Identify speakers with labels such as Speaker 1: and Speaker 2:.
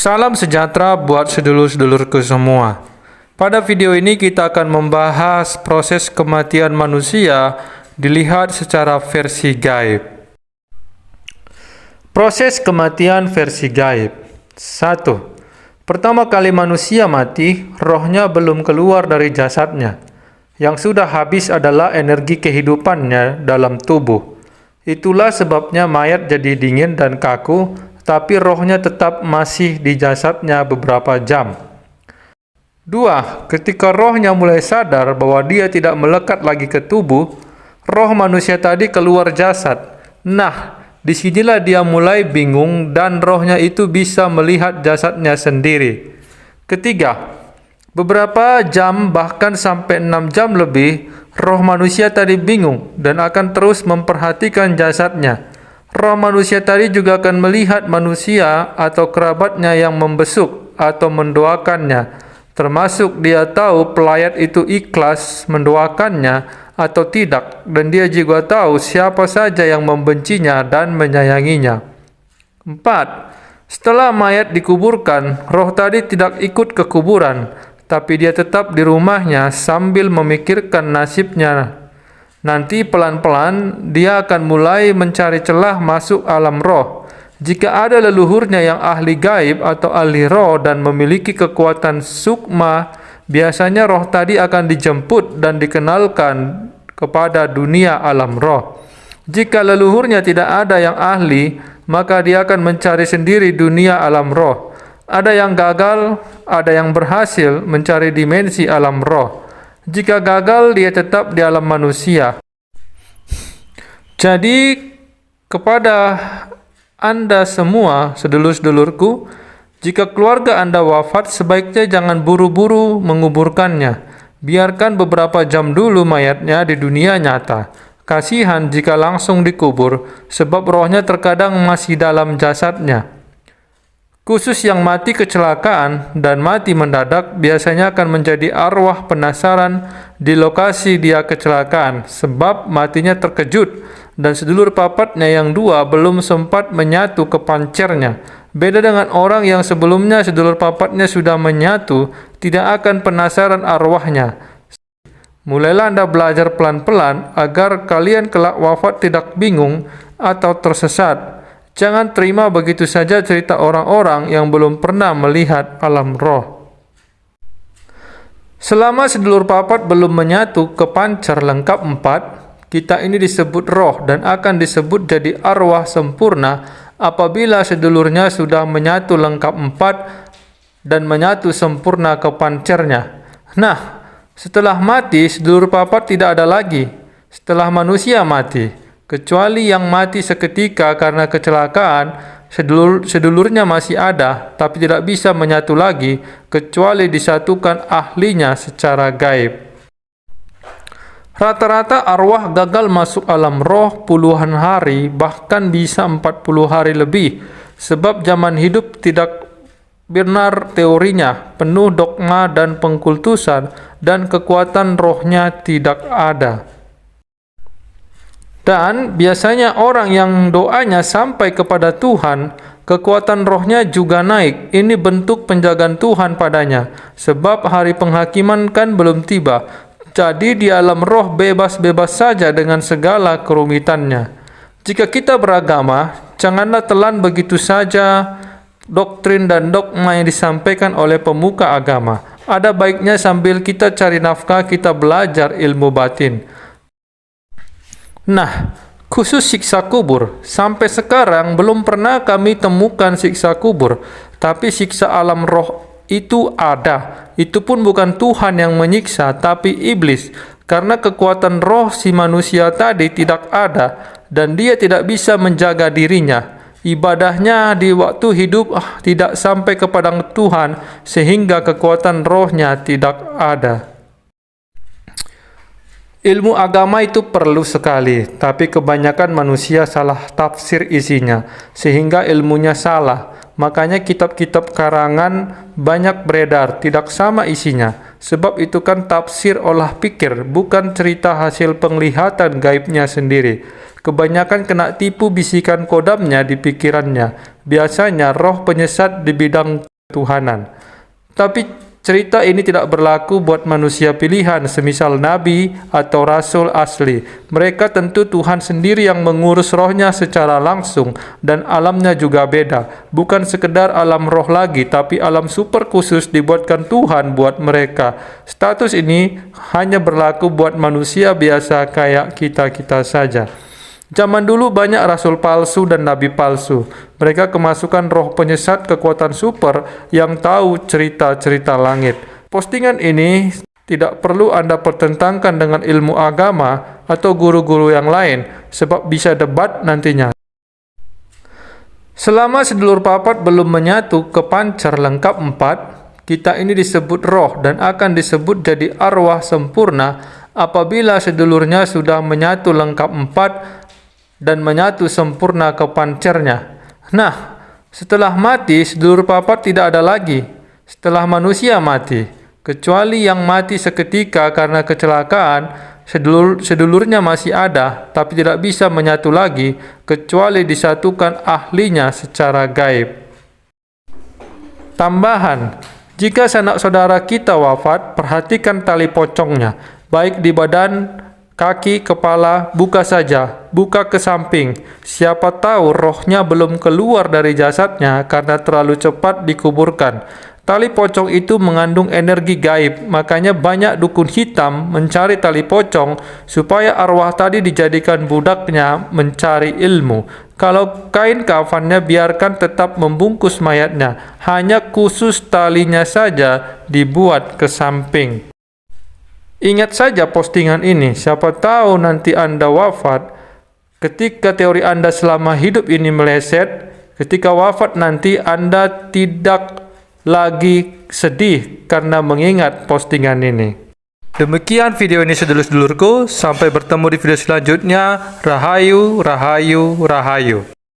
Speaker 1: Salam sejahtera buat sedulur-sedulurku semua. Pada video ini kita akan membahas proses kematian manusia dilihat secara versi gaib. Proses kematian versi gaib. 1. Pertama kali manusia mati, rohnya belum keluar dari jasadnya. Yang sudah habis adalah energi kehidupannya dalam tubuh. Itulah sebabnya mayat jadi dingin dan kaku, tapi rohnya tetap masih di jasadnya beberapa jam. 2. Ketika rohnya mulai sadar bahwa dia tidak melekat lagi ke tubuh, roh manusia tadi keluar jasad. Nah, disinilah dia mulai bingung dan rohnya itu bisa melihat jasadnya sendiri. 3. Beberapa jam bahkan sampai 6 jam lebih, roh manusia tadi bingung dan akan terus memperhatikan jasadnya. Roh manusia tadi juga akan melihat manusia atau kerabatnya yang membesuk atau mendoakannya, termasuk dia tahu pelayat itu ikhlas mendoakannya atau tidak, dan dia juga tahu siapa saja yang membencinya dan menyayanginya. 4. Setelah mayat dikuburkan, roh tadi tidak ikut ke kuburan, tapi dia tetap di rumahnya sambil memikirkan nasibnya. Nanti pelan-pelan dia akan mulai mencari celah masuk alam roh. Jika ada leluhurnya yang ahli gaib atau ahli roh dan memiliki kekuatan sukma, biasanya roh tadi akan dijemput dan dikenalkan kepada dunia alam roh. Jika leluhurnya tidak ada yang ahli, maka dia akan mencari sendiri dunia alam roh. Ada yang gagal, ada yang berhasil mencari dimensi alam roh. Jika gagal, dia tetap di alam manusia. Jadi, kepada Anda semua, sedulur-sedulurku, jika keluarga Anda wafat, sebaiknya jangan buru-buru menguburkannya. Biarkan beberapa jam dulu mayatnya di dunia nyata. Kasihan jika langsung dikubur, sebab rohnya terkadang masih dalam jasadnya. Khusus yang mati kecelakaan dan mati mendadak biasanya akan menjadi arwah penasaran di lokasi dia kecelakaan, sebab matinya terkejut dan sedulur papatnya yang dua belum sempat menyatu ke pancernya. Beda dengan orang yang sebelumnya sedulur papatnya sudah menyatu, tidak akan penasaran arwahnya. Mulailah Anda belajar pelan-pelan agar kalian kelak wafat tidak bingung atau tersesat. Jangan terima begitu saja cerita orang-orang yang belum pernah melihat alam roh. Selama sedulur papat belum menyatu ke pancar lengkap 4, kita ini disebut roh dan akan disebut jadi arwah sempurna apabila sedulurnya sudah menyatu lengkap 4 dan menyatu sempurna ke pancarnya. Nah, setelah mati, sedulur papat tidak ada lagi. Setelah manusia mati, kecuali yang mati seketika karena kecelakaan, sedulurnya masih ada, tapi tidak bisa menyatu lagi, kecuali disatukan ahlinya secara gaib. Rata-rata arwah gagal masuk alam roh puluhan hari, bahkan bisa 40 hari lebih, sebab zaman hidup tidak benar teorinya, penuh dogma dan pengkultusan, dan kekuatan rohnya tidak ada. Dan biasanya orang yang doanya sampai kepada Tuhan, kekuatan rohnya juga naik. Ini bentuk penjagaan Tuhan padanya, sebab hari penghakiman kan belum tiba. Jadi di alam roh bebas-bebas saja dengan segala kerumitannya. Jika kita beragama, janganlah telan begitu saja doktrin dan dogma yang disampaikan oleh pemuka agama. Ada baiknya sambil kita cari nafkah, kita belajar ilmu batin. Nah, khusus siksa kubur, sampai sekarang belum pernah kami temukan siksa kubur, tapi siksa alam roh itu ada. Itu pun bukan Tuhan yang menyiksa, tapi iblis, karena kekuatan roh si manusia tadi tidak ada, dan dia tidak bisa menjaga dirinya. Ibadahnya di waktu hidup tidak sampai kepada Tuhan, sehingga kekuatan rohnya tidak ada. Ilmu agama itu perlu sekali, tapi kebanyakan manusia salah tafsir isinya, sehingga ilmunya salah. Makanya kitab-kitab karangan banyak beredar, tidak sama isinya. Sebab itu kan tafsir olah pikir, bukan cerita hasil penglihatan gaibnya sendiri. Kebanyakan kena tipu bisikan kodamnya di pikirannya. Biasanya roh penyesat di bidang ketuhanan. Tapi cerita ini tidak berlaku buat manusia pilihan, semisal nabi atau rasul asli. Mereka tentu Tuhan sendiri yang mengurus rohnya secara langsung, dan alamnya juga beda. Bukan sekedar alam roh lagi, tapi alam super khusus dibuatkan Tuhan buat mereka. Status ini hanya berlaku buat manusia biasa kayak kita-kita saja. Zaman dulu banyak rasul palsu dan nabi palsu. Mereka kemasukan roh penyesat kekuatan super yang tahu cerita-cerita langit. Postingan ini tidak perlu Anda pertentangkan dengan ilmu agama atau guru-guru yang lain, sebab bisa debat nantinya. Selama sedulur papat belum menyatu ke pancar lengkap 4, kita ini disebut roh dan akan disebut jadi arwah sempurna apabila sedulurnya sudah menyatu lengkap 4 dan menyatu sempurna ke pancernya. Nah, setelah mati, sedulur papat tidak ada lagi. Setelah manusia mati, kecuali yang mati seketika karena kecelakaan, sedulurnya masih ada, tapi tidak bisa menyatu lagi, kecuali disatukan ahlinya secara gaib. Tambahan, jika sanak saudara kita wafat, perhatikan tali pocongnya, baik di badan, kaki, kepala, buka saja, buka ke samping. Siapa tahu rohnya belum keluar dari jasadnya karena terlalu cepat dikuburkan. Tali pocong itu mengandung energi gaib, makanya banyak dukun hitam mencari tali pocong supaya arwah tadi dijadikan budaknya mencari ilmu. Kalau kain kafannya biarkan tetap membungkus mayatnya, hanya khusus talinya saja dibuat ke samping. Ingat saja postingan ini, siapa tahu nanti Anda wafat, ketika teori Anda selama hidup ini meleset, ketika wafat nanti Anda tidak lagi sedih karena mengingat postingan ini. Demikian video ini sedulur-sedulurku, sampai bertemu di video selanjutnya. Rahayu, rahayu, rahayu.